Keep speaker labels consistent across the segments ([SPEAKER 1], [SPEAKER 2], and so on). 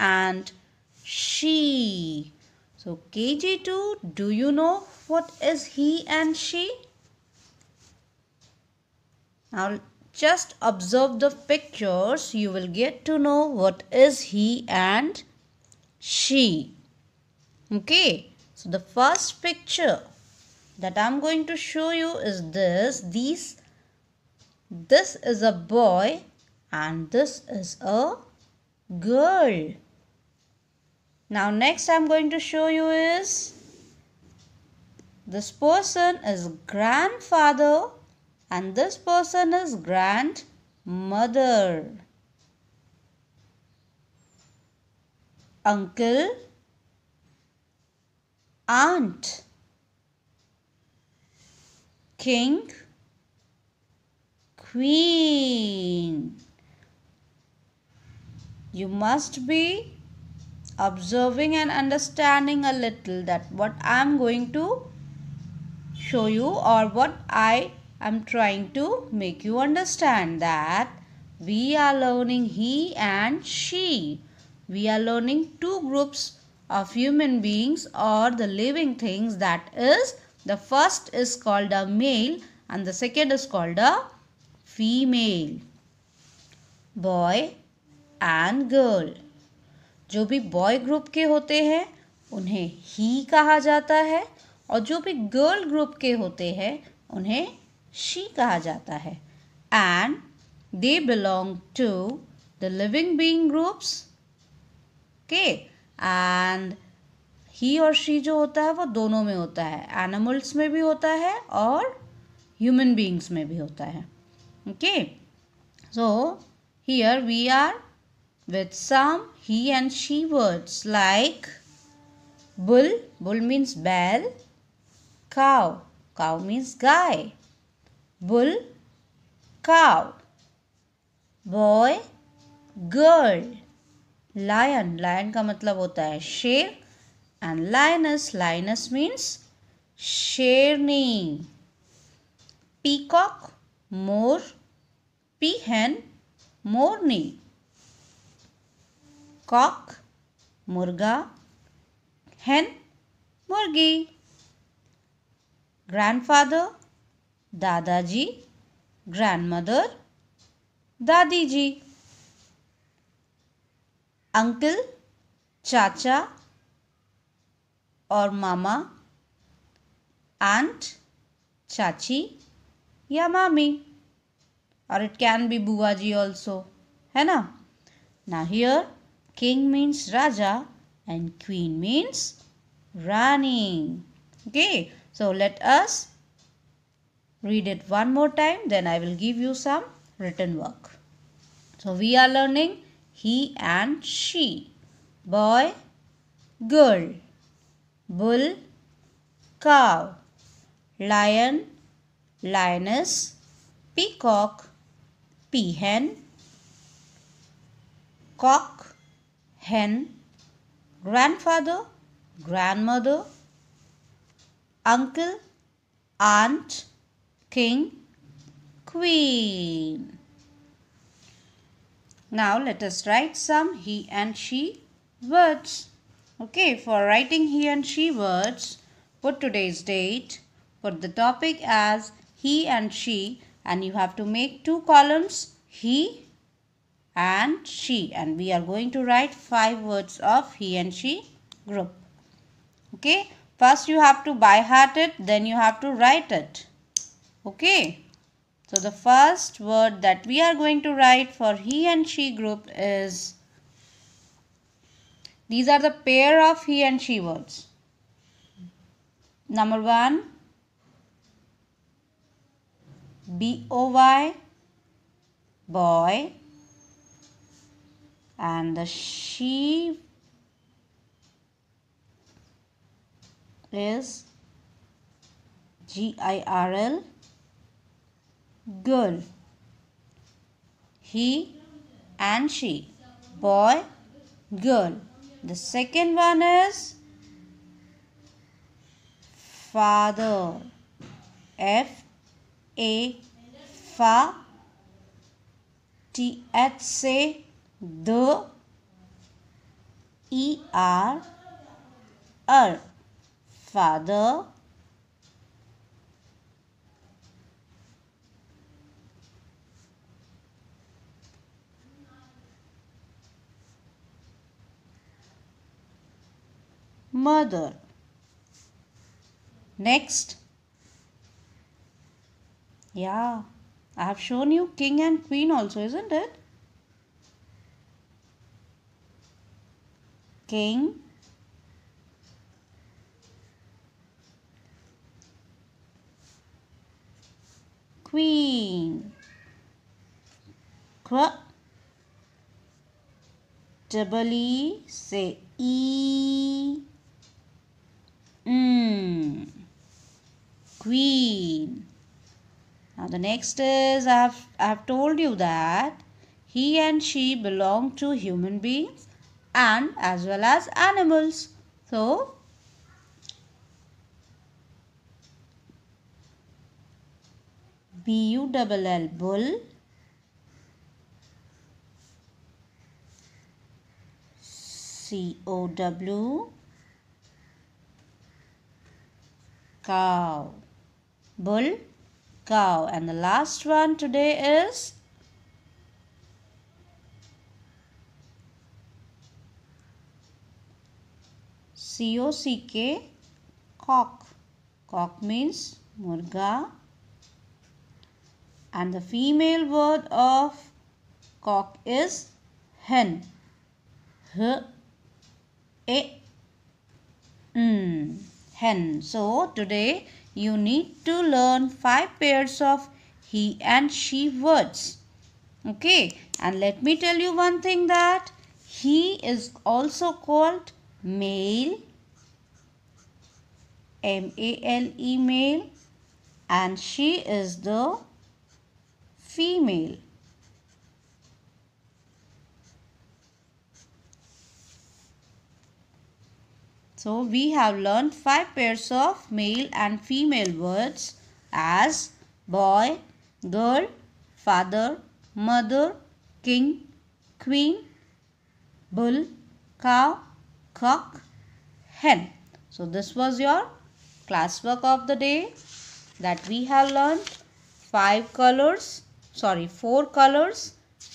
[SPEAKER 1] and she. So KG2, do you know what is he and she? Now just observe the pictures. You will get to know what is he and she. Okay. So the first picture that I'm going to show you is this. This is a boy and this is a girl. Now next I'm going to show you is this person is grandfather and this person is grandmother. Uncle, aunt, king, queen. You must be observing and understanding a little that what I am going to show you or what I am trying to make you understand, that we are learning he and she. We are learning two groups of human beings or the living things, that is, the first is called a male and the second is called a female. Boy and girl. जो भी boy group के होते हैं उन्हें ही कहा जाता है और जो भी गर्ल ग्रुप के होते हैं उन्हें शी कहा जाता है. And they belong to the living being groups. Okay. And he और शी जो होता है वो दोनों में होता है. एनिमल्स में भी होता है और ह्यूमन बीइंग्स में भी होता है. Okay. So here we are with some he and she words like bull. Bull means bell. Cow. Cow means guy. Bull, cow. Boy, girl. Lion. Lion का मतलब होता है शेर. And lioness. Lioness means शेरनी. Peacock, मोर. Peahen, मोरनी. Cock, मुर्गा. Hen, मुर्गी. Grandfather, दादाजी. Grandmother, दादी जी. Uncle, चाचा और मामा. Aunt, चाची या मामी. Or it can be बुआ जी also. है ना? Now here king means Raja and queen means Rani. Okay, so let us read it one more time, then I will give you some written work. So we are learning he and she. Boy, girl. Bull, cow. Lion, lioness. Peacock, peahen. Cock, hen. Grandfather, grandmother. Uncle, aunt, king, queen. Now let us write some he and she words. Okay, for writing he and she words, put today's date, put the topic as he and she, and you have to make two columns, he and she, and we are going to write 5 words of he and she group. Okay, first you have to by heart it, then you have to write it. Okay, so the first word that we are going to write for he and she group is, these are the pair of he and she words. Number 1, boy, boy. And the she is girl, girl. He and she, boy, girl. The second one is father, F-A, fa, T-H, say, the. E-R, father, mother. Next, yeah, I have shown you king and queen also, isn't it? King, queen. Qu, double E, say E. Queen. Now the next is I have told you that he and she belong to human beings and as well as animals. So bull, bull, cow, cow, bull, cow. And the last one today is cock, cock. Cock means murga. And the female word of cock is hen. Hen. So today you need to learn 5 pairs of he and she words. Okay, and let me tell you one thing, that he is also called male, M-A-L-E, male, and she is the female. So we have learned 5 pairs of male and female words as boy, girl, father, mother, king, queen, bull, cow, cock, hen. So this was your classwork of the day, that we have learned 4 colors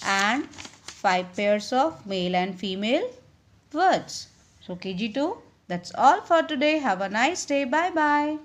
[SPEAKER 1] and 5 pairs of male and female words. So KG2, that's all for today. Have a nice day. Bye bye.